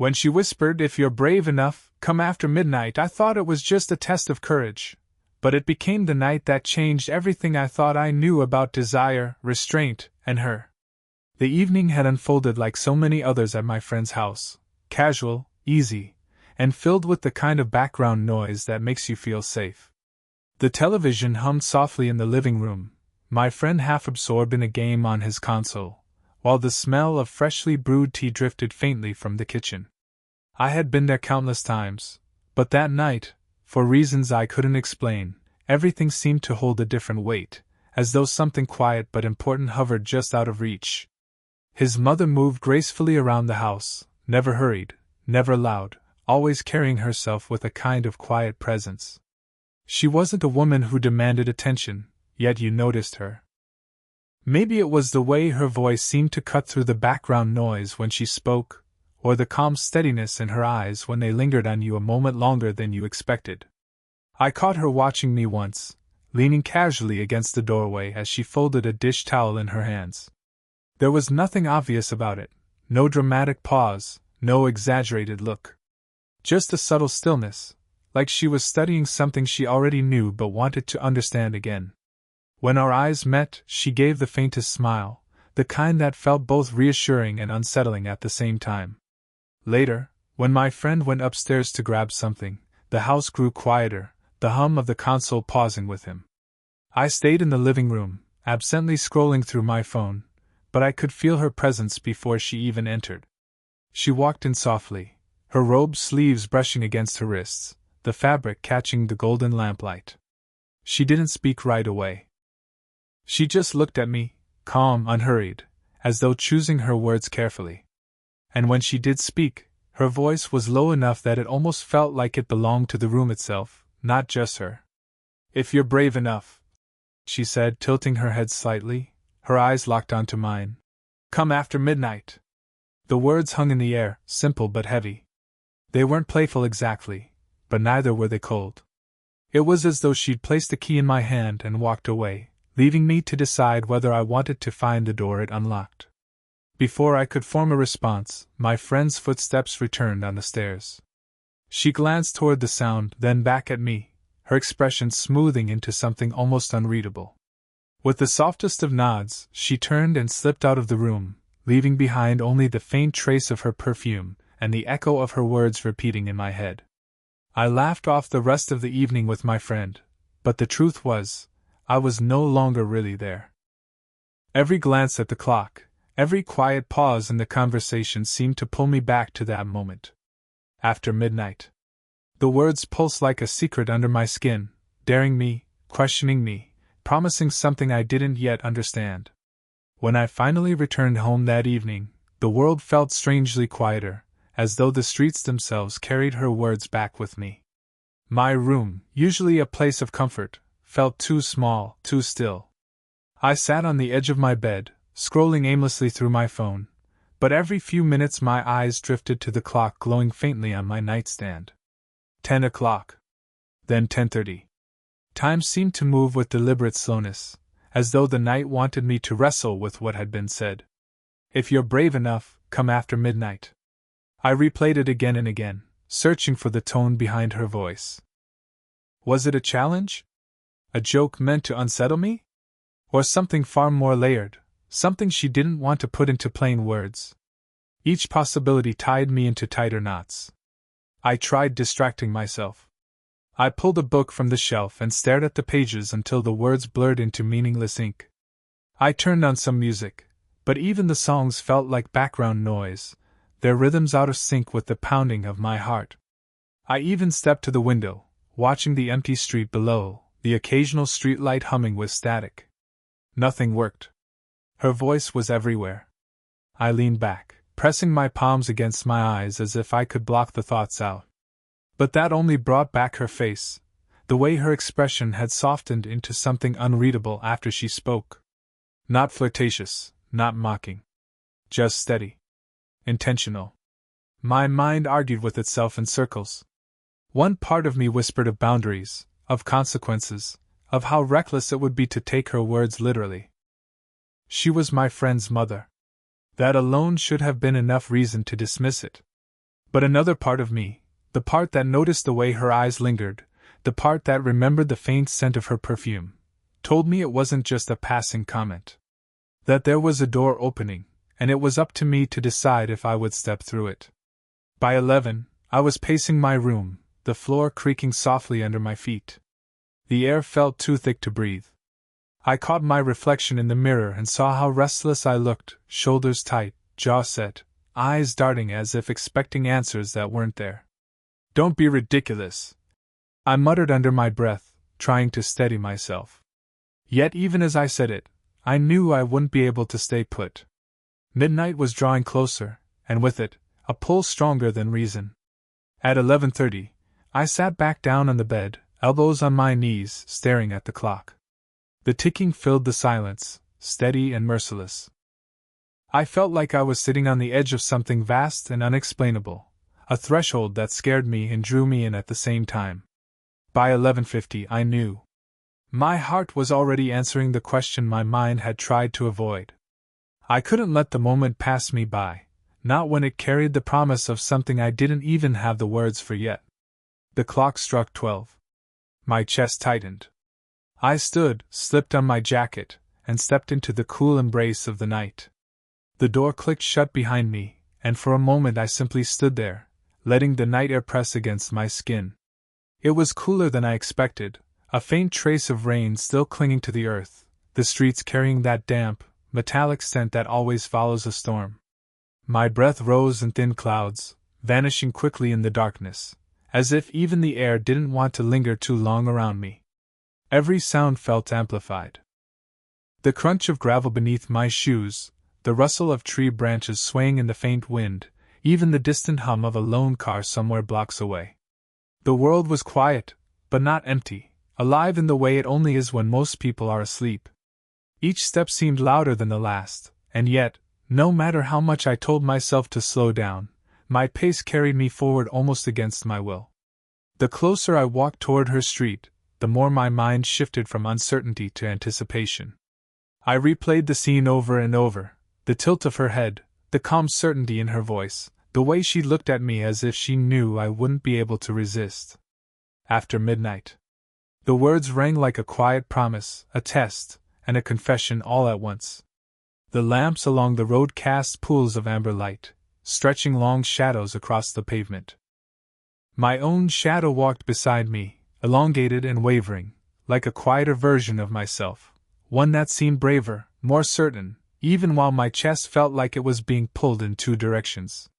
When she whispered, "If you're brave enough, come after midnight," I thought it was just a test of courage. But it became the night that changed everything I thought I knew about desire, restraint, and her. The evening had unfolded like so many others at my friend's house, casual, easy, and filled with the kind of background noise that makes you feel safe. The television hummed softly in the living room, my friend half absorbed in a game on his console, while the smell of freshly brewed tea drifted faintly from the kitchen. I had been there countless times, but that night, for reasons I couldn't explain, everything seemed to hold a different weight, as though something quiet but important hovered just out of reach. His mother moved gracefully around the house, never hurried, never loud, always carrying herself with a kind of quiet presence. She wasn't a woman who demanded attention, yet you noticed her. Maybe it was the way her voice seemed to cut through the background noise when she spoke, or the calm steadiness in her eyes when they lingered on you a moment longer than you expected. I caught her watching me once, leaning casually against the doorway as she folded a dish towel in her hands. There was nothing obvious about it, no dramatic pause, no exaggerated look. Just a subtle stillness, like she was studying something she already knew but wanted to understand again. When our eyes met, she gave the faintest smile, the kind that felt both reassuring and unsettling at the same time. Later, when my friend went upstairs to grab something, the house grew quieter, the hum of the console pausing with him. I stayed in the living room, absently scrolling through my phone, but I could feel her presence before she even entered. She walked in softly, her robe sleeves brushing against her wrists, the fabric catching the golden lamplight. She didn't speak right away. She just looked at me, calm, unhurried, as though choosing her words carefully. And when she did speak, her voice was low enough that it almost felt like it belonged to the room itself, not just her. "If you're brave enough," she said, tilting her head slightly, her eyes locked onto mine. "Come after midnight." The words hung in the air, simple but heavy. They weren't playful exactly, but neither were they cold. It was as though she'd placed a key in my hand and walked away, leaving me to decide whether I wanted to find the door it unlocked. Before I could form a response, my friend's footsteps returned on the stairs. She glanced toward the sound, then back at me, her expression smoothing into something almost unreadable. With the softest of nods, she turned and slipped out of the room, leaving behind only the faint trace of her perfume and the echo of her words repeating in my head. I laughed off the rest of the evening with my friend, but the truth was, I was no longer really there. Every glance at the clock, every quiet pause in the conversation seemed to pull me back to that moment. After midnight. The words pulsed like a secret under my skin, daring me, questioning me, promising something I didn't yet understand. When I finally returned home that evening, the world felt strangely quieter, as though the streets themselves carried her words back with me. My room, usually a place of comfort, felt too small, too still. I sat on the edge of my bed, scrolling aimlessly through my phone, but every few minutes my eyes drifted to the clock glowing faintly on my nightstand. 10 o'clock. Then 10:30. Time seemed to move with deliberate slowness, as though the night wanted me to wrestle with what had been said. "If you're brave enough, come after midnight." I replayed it again and again, searching for the tone behind her voice. Was it a challenge? A joke meant to unsettle me? Or something far more layered, something she didn't want to put into plain words? Each possibility tied me into tighter knots. I tried distracting myself. I pulled a book from the shelf and stared at the pages until the words blurred into meaningless ink. I turned on some music, but even the songs felt like background noise, their rhythms out of sync with the pounding of my heart. I even stepped to the window, watching the empty street below, the occasional streetlight humming with static. Nothing worked. Her voice was everywhere. I leaned back, pressing my palms against my eyes as if I could block the thoughts out. But that only brought back her face, the way her expression had softened into something unreadable after she spoke. Not flirtatious, not mocking. Just steady. Intentional. My mind argued with itself in circles. One part of me whispered of boundaries, of consequences, of how reckless it would be to take her words literally. She was my friend's mother. That alone should have been enough reason to dismiss it. But another part of me, the part that noticed the way her eyes lingered, the part that remembered the faint scent of her perfume, told me it wasn't just a passing comment. That there was a door opening, and it was up to me to decide if I would step through it. By 11, I was pacing my room, the floor creaking softly under my feet. The air felt too thick to breathe. I caught my reflection in the mirror and saw how restless I looked, shoulders tight, jaw set, eyes darting as if expecting answers that weren't there. "Don't be ridiculous," I muttered under my breath, trying to steady myself. Yet even as I said it, I knew I wouldn't be able to stay put. Midnight was drawing closer, and with it, a pull stronger than reason. At 11:30, I sat back down on the bed, elbows on my knees, staring at the clock. The ticking filled the silence, steady and merciless. I felt like I was sitting on the edge of something vast and unexplainable, a threshold that scared me and drew me in at the same time. By 11:50, I knew. My heart was already answering the question my mind had tried to avoid. I couldn't let the moment pass me by, not when it carried the promise of something I didn't even have the words for yet. The clock struck 12. My chest tightened. I stood, slipped on my jacket, and stepped into the cool embrace of the night. The door clicked shut behind me, and for a moment I simply stood there, letting the night air press against my skin. It was cooler than I expected, a faint trace of rain still clinging to the earth, the streets carrying that damp, metallic scent that always follows a storm. My breath rose in thin clouds, vanishing quickly in the darkness, as if even the air didn't want to linger too long around me. Every sound felt amplified. The crunch of gravel beneath my shoes, the rustle of tree branches swaying in the faint wind, even the distant hum of a lone car somewhere blocks away. The world was quiet, but not empty, alive in the way it only is when most people are asleep. Each step seemed louder than the last, and yet, no matter how much I told myself to slow down, my pace carried me forward almost against my will. The closer I walked toward her street, the more my mind shifted from uncertainty to anticipation. I replayed the scene over and over, the tilt of her head, the calm certainty in her voice, the way she looked at me as if she knew I wouldn't be able to resist. After midnight. The words rang like a quiet promise, a test, and a confession all at once. The lamps along the road cast pools of amber light, stretching long shadows across the pavement. My own shadow walked beside me, elongated and wavering, like a quieter version of myself, one that seemed braver, more certain, even while my chest felt like it was being pulled in two directions.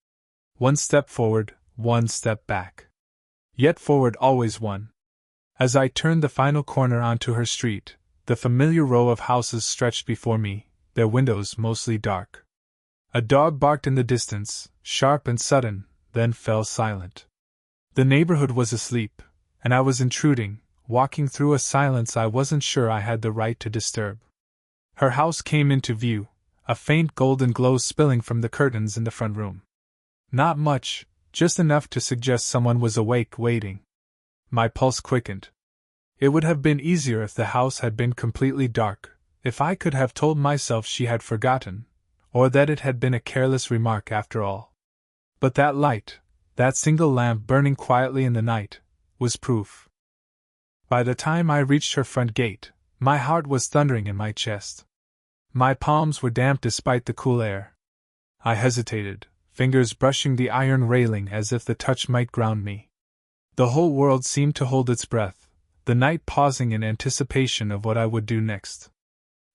One step forward, one step back. Yet forward always one. As I turned the final corner onto her street, the familiar row of houses stretched before me, their windows mostly dark. A dog barked in the distance, sharp and sudden, then fell silent. The neighborhood was asleep, and I was intruding, walking through a silence I wasn't sure I had the right to disturb. Her house came into view, a faint golden glow spilling from the curtains in the front room. Not much, just enough to suggest someone was awake waiting. My pulse quickened. It would have been easier if the house had been completely dark, if I could have told myself she had forgotten, or that it had been a careless remark after all. But that light, that single lamp burning quietly in the night, was proof. By the time I reached her front gate, my heart was thundering in my chest. My palms were damp despite the cool air. I hesitated, fingers brushing the iron railing as if the touch might ground me. The whole world seemed to hold its breath, the night pausing in anticipation of what I would do next.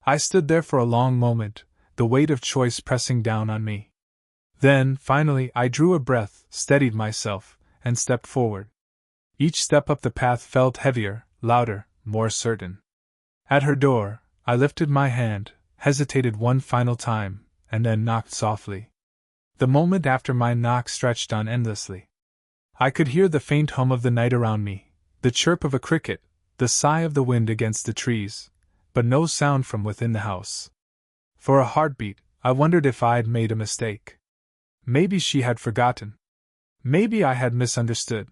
I stood there for a long moment, the weight of choice pressing down on me. Then, finally, I drew a breath, steadied myself, and stepped forward. Each step up the path felt heavier, louder, more certain. At her door, I lifted my hand, hesitated one final time, and then knocked softly. The moment after my knock stretched on endlessly. I could hear the faint hum of the night around me, the chirp of a cricket, the sigh of the wind against the trees, but no sound from within the house. For a heartbeat, I wondered if I'd made a mistake. Maybe she had forgotten. Maybe I had misunderstood.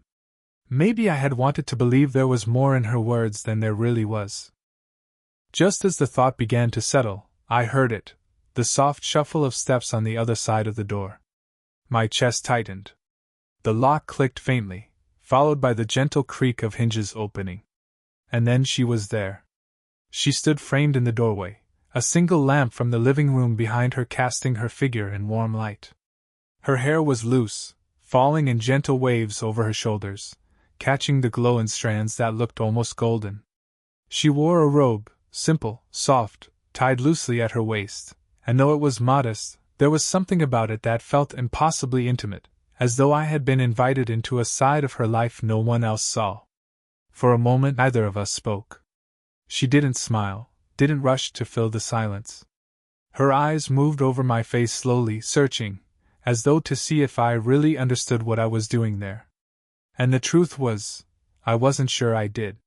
Maybe I had wanted to believe there was more in her words than there really was. Just as the thought began to settle, I heard it, the soft shuffle of steps on the other side of the door. My chest tightened. The lock clicked faintly, followed by the gentle creak of hinges opening. And then she was there. She stood framed in the doorway, a single lamp from the living room behind her casting her figure in warm light. Her hair was loose, falling in gentle waves over her shoulders, catching the glow in strands that looked almost golden. She wore a robe, simple, soft, tied loosely at her waist, and though it was modest, there was something about it that felt impossibly intimate, as though I had been invited into a side of her life no one else saw. For a moment neither of us spoke. She didn't smile, didn't rush to fill the silence. Her eyes moved over my face slowly, searching, as though to see if I really understood what I was doing there. And the truth was, I wasn't sure I did.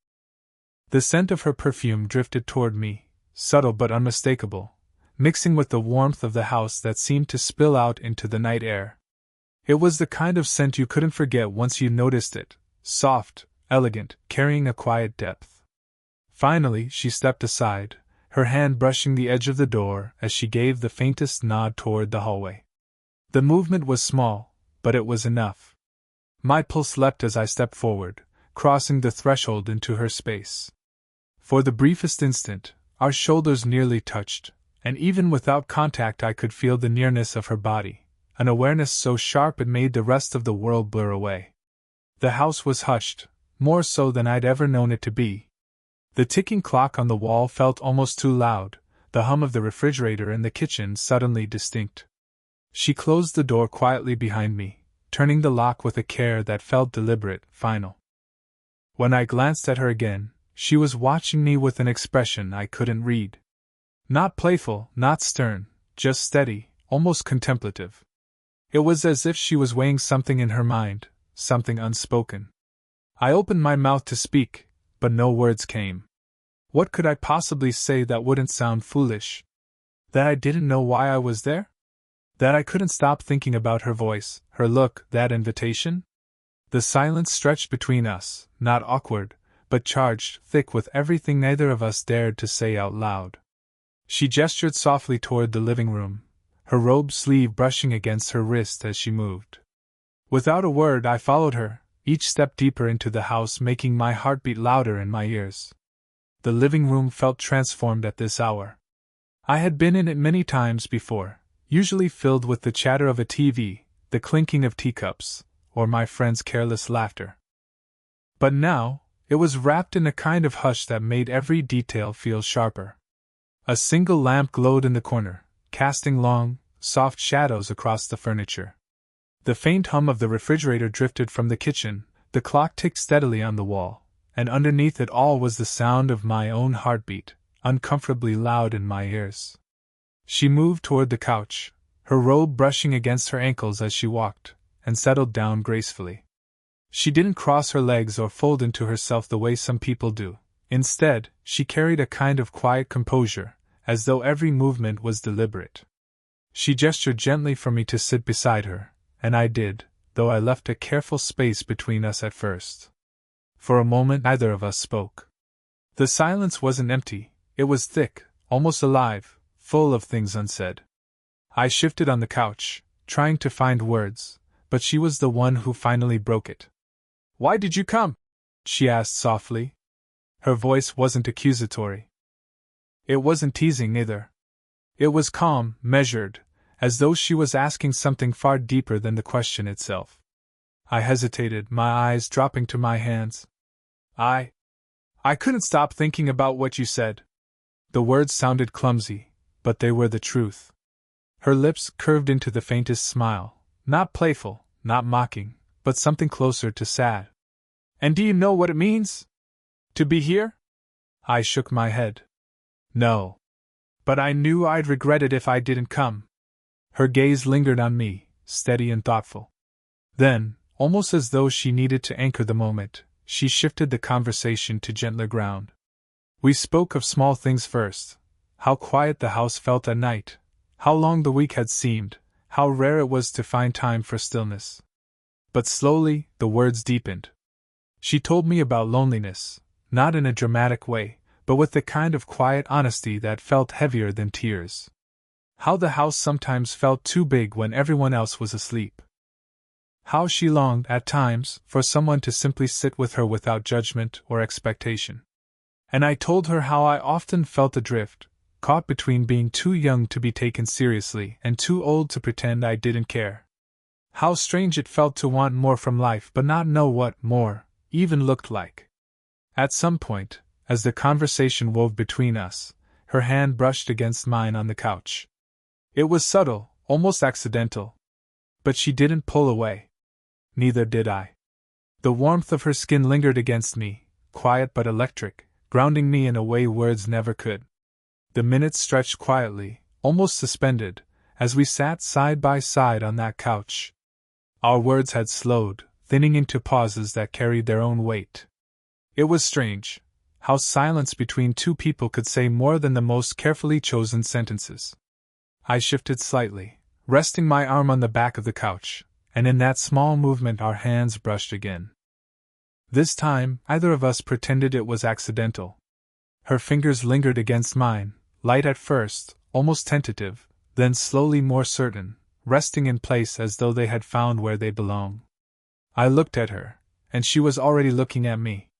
The scent of her perfume drifted toward me, subtle but unmistakable, mixing with the warmth of the house that seemed to spill out into the night air. It was the kind of scent you couldn't forget once you noticed it, soft, elegant, carrying a quiet depth. Finally, she stepped aside, her hand brushing the edge of the door as she gave the faintest nod toward the hallway. The movement was small, but it was enough. My pulse leapt as I stepped forward, crossing the threshold into her space. For the briefest instant, our shoulders nearly touched, and even without contact I could feel the nearness of her body, an awareness so sharp it made the rest of the world blur away. The house was hushed, more so than I'd ever known it to be. The ticking clock on the wall felt almost too loud, the hum of the refrigerator in the kitchen suddenly distinct. She closed the door quietly behind me, turning the lock with a care that felt deliberate, final. When I glanced at her again, she was watching me with an expression I couldn't read. Not playful, not stern, just steady, almost contemplative. It was as if she was weighing something in her mind, something unspoken. I opened my mouth to speak, but no words came. What could I possibly say that wouldn't sound foolish? That I didn't know why I was there? That I couldn't stop thinking about her voice, her look, that invitation? The silence stretched between us, not awkward, but charged, thick with everything neither of us dared to say out loud. She gestured softly toward the living room, her robe sleeve brushing against her wrist as she moved. Without a word I followed her, each step deeper into the house making my heart beat louder in my ears. The living room felt transformed at this hour. I had been in it many times before, usually filled with the chatter of a TV, the clinking of teacups, or my friends' careless laughter. But now, it was wrapped in a kind of hush that made every detail feel sharper. A single lamp glowed in the corner, casting long, soft shadows across the furniture. The faint hum of the refrigerator drifted from the kitchen, the clock ticked steadily on the wall, and underneath it all was the sound of my own heartbeat, uncomfortably loud in my ears. She moved toward the couch, her robe brushing against her ankles as she walked, and settled down gracefully. She didn't cross her legs or fold into herself the way some people do. Instead, she carried a kind of quiet composure, as though every movement was deliberate. She gestured gently for me to sit beside her, and I did, though I left a careful space between us at first. For a moment neither of us spoke. The silence wasn't empty, it was thick, almost alive, full of things unsaid. I shifted on the couch, trying to find words, but she was the one who finally broke it. "Why did you come?" she asked softly. Her voice wasn't accusatory. It wasn't teasing either. It was calm, measured, as though she was asking something far deeper than the question itself. I hesitated, my eyes dropping to my hands. I couldn't stop thinking about what you said." The words sounded clumsy, but they were the truth. Her lips curved into the faintest smile, not playful, not mocking, but something closer to sad. "And do you know what it means? To be here?" I shook my head. "No. But I knew I'd regret it if I didn't come." Her gaze lingered on me, steady and thoughtful. Then, almost as though she needed to anchor the moment, she shifted the conversation to gentler ground. We spoke of small things first: how quiet the house felt at night, how long the week had seemed, how rare it was to find time for stillness. But slowly, the words deepened. She told me about loneliness, not in a dramatic way, but with the kind of quiet honesty that felt heavier than tears. How the house sometimes felt too big when everyone else was asleep. How she longed, at times, for someone to simply sit with her without judgment or expectation. And I told her how I often felt adrift, caught between being too young to be taken seriously and too old to pretend I didn't care. How strange it felt to want more from life but not know what more even looked like. At some point, as the conversation wove between us, her hand brushed against mine on the couch. It was subtle, almost accidental. But she didn't pull away. Neither did I. The warmth of her skin lingered against me, quiet but electric, grounding me in a way words never could. The minutes stretched quietly, almost suspended, as we sat side by side on that couch. Our words had slowed, thinning into pauses that carried their own weight. It was strange, how silence between two people could say more than the most carefully chosen sentences. I shifted slightly, resting my arm on the back of the couch, and in that small movement our hands brushed again. This time, neither of us pretended it was accidental. Her fingers lingered against mine, light at first, almost tentative, then slowly more certain, resting in place as though they had found where they belong. I looked at her, and she was already looking at me.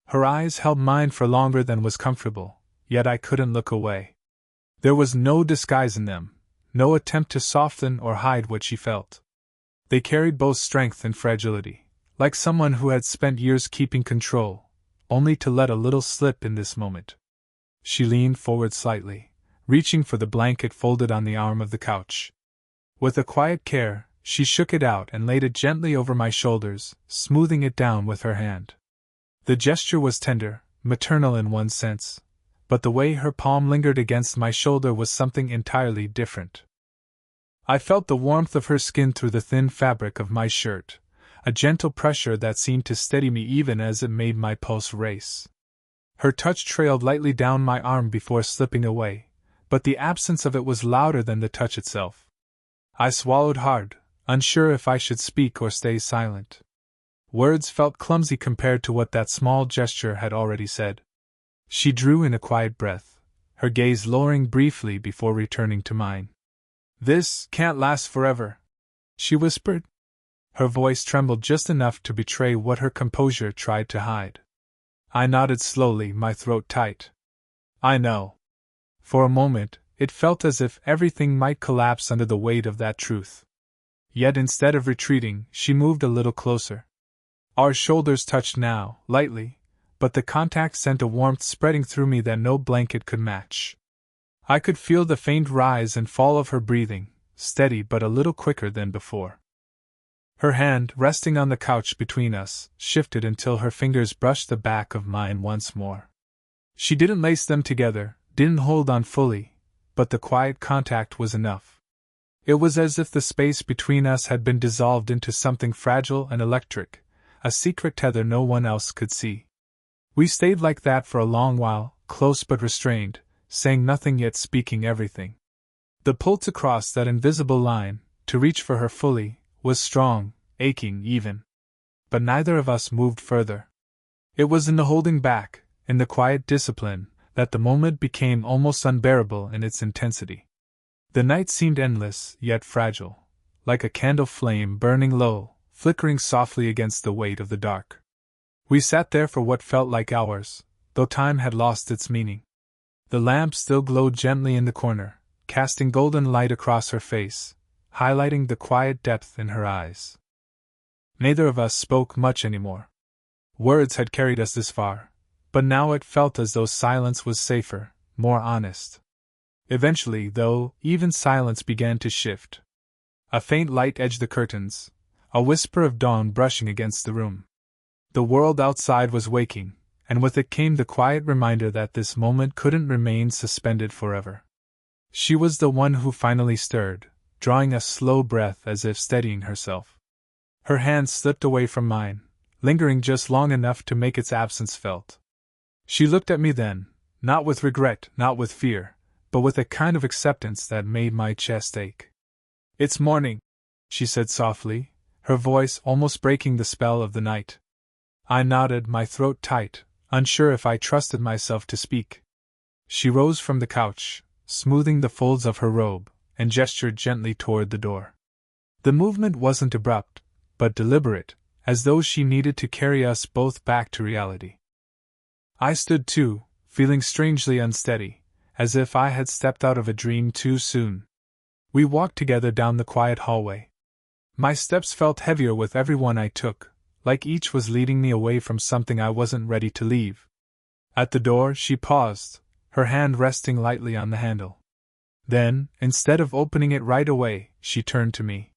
Her eyes held mine for longer than was comfortable, yet I couldn't look away. There was no disguise in them, no attempt to soften or hide what she felt. They carried both strength and fragility, like someone who had spent years keeping control, only to let a little slip in this moment. She leaned forward slightly, reaching for the blanket folded on the arm of the couch. With a quiet care, she shook it out and laid it gently over my shoulders, smoothing it down with her hand. The gesture was tender, maternal in one sense, but the way her palm lingered against my shoulder was something entirely different. I felt the warmth of her skin through the thin fabric of my shirt, a gentle pressure that seemed to steady me even as it made my pulse race. Her touch trailed lightly down my arm before slipping away, but the absence of it was louder than the touch itself. I swallowed hard, unsure if I should speak or stay silent. Words felt clumsy compared to what that small gesture had already said. She drew in a quiet breath, her gaze lowering briefly before returning to mine. "This can't last forever," she whispered. Her voice trembled just enough to betray what her composure tried to hide. I nodded slowly, my throat tight. "I know." For a moment, it felt as if everything might collapse under the weight of that truth. Yet instead of retreating, she moved a little closer. Our shoulders touched now, lightly, but the contact sent a warmth spreading through me that no blanket could match. I could feel the faint rise and fall of her breathing, steady but a little quicker than before. Her hand, resting on the couch between us, shifted until her fingers brushed the back of mine once more. She didn't lace them together, didn't hold on fully, but the quiet contact was enough. It was as if the space between us had been dissolved into something fragile and electric, a secret tether no one else could see. We stayed like that for a long while, close but restrained, saying nothing yet speaking everything. The pull to cross that invisible line, to reach for her fully, was strong, aching even. But neither of us moved further. It was in the holding back, in the quiet discipline, that the moment became almost unbearable in its intensity. The night seemed endless, yet fragile, like a candle flame burning low, flickering softly against the weight of the dark. We sat there for what felt like hours, though time had lost its meaning. The lamp still glowed gently in the corner, casting golden light across her face, highlighting the quiet depth in her eyes. Neither of us spoke much anymore. Words had carried us this far, but now it felt as though silence was safer, more honest. Eventually, though, even silence began to shift. A faint light edged the curtains, a whisper of dawn brushing against the room. The world outside was waking, and with it came the quiet reminder that this moment couldn't remain suspended forever. She was the one who finally stirred, drawing a slow breath as if steadying herself. Her hand slipped away from mine, lingering just long enough to make its absence felt. She looked at me then, not with regret, not with fear, but with a kind of acceptance that made my chest ache. "It's morning," she said softly, her voice almost breaking the spell of the night. I nodded, my throat tight, unsure if I trusted myself to speak. She rose from the couch, smoothing the folds of her robe, and gestured gently toward the door. The movement wasn't abrupt, but deliberate, as though she needed to carry us both back to reality. I stood too, feeling strangely unsteady, as if I had stepped out of a dream too soon. We walked together down the quiet hallway. My steps felt heavier with every one I took, like each was leading me away from something I wasn't ready to leave. At the door, she paused, her hand resting lightly on the handle. Then, instead of opening it right away, she turned to me.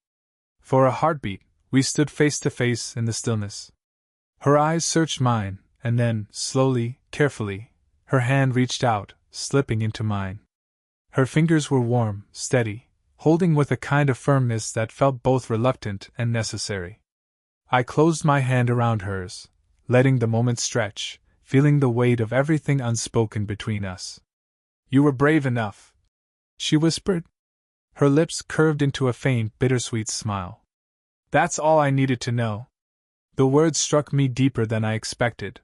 For a heartbeat, we stood face to face in the stillness. Her eyes searched mine, and then, slowly, carefully, her hand reached out, slipping into mine. Her fingers were warm, steady, holding with a kind of firmness that felt both reluctant and necessary. I closed my hand around hers, letting the moment stretch, feeling the weight of everything unspoken between us. "You were brave enough," she whispered. Her lips curved into a faint, bittersweet smile. "That's all I needed to know." The words struck me deeper than I expected.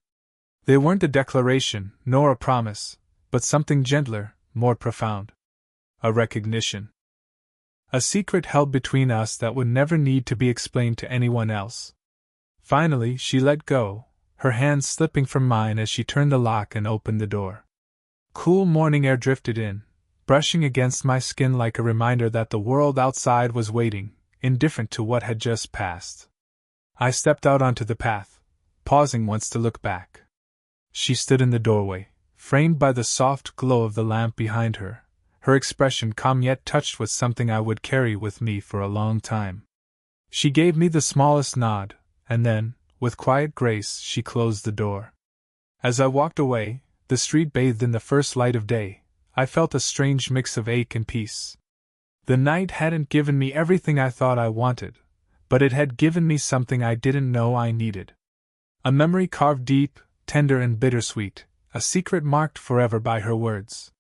They weren't a declaration, nor a promise, but something gentler, more profound. A recognition. A secret held between us that would never need to be explained to anyone else. Finally, she let go, her hand slipping from mine as she turned the lock and opened the door. Cool morning air drifted in, brushing against my skin like a reminder that the world outside was waiting, indifferent to what had just passed. I stepped out onto the path, pausing once to look back. She stood in the doorway, framed by the soft glow of the lamp behind her, her expression calm yet touched with something I would carry with me for a long time. She gave me the smallest nod, and then, with quiet grace, she closed the door. As I walked away, the street bathed in the first light of day, I felt a strange mix of ache and peace. The night hadn't given me everything I thought I wanted, but it had given me something I didn't know I needed. A memory carved deep, tender and bittersweet, a secret marked forever by her words.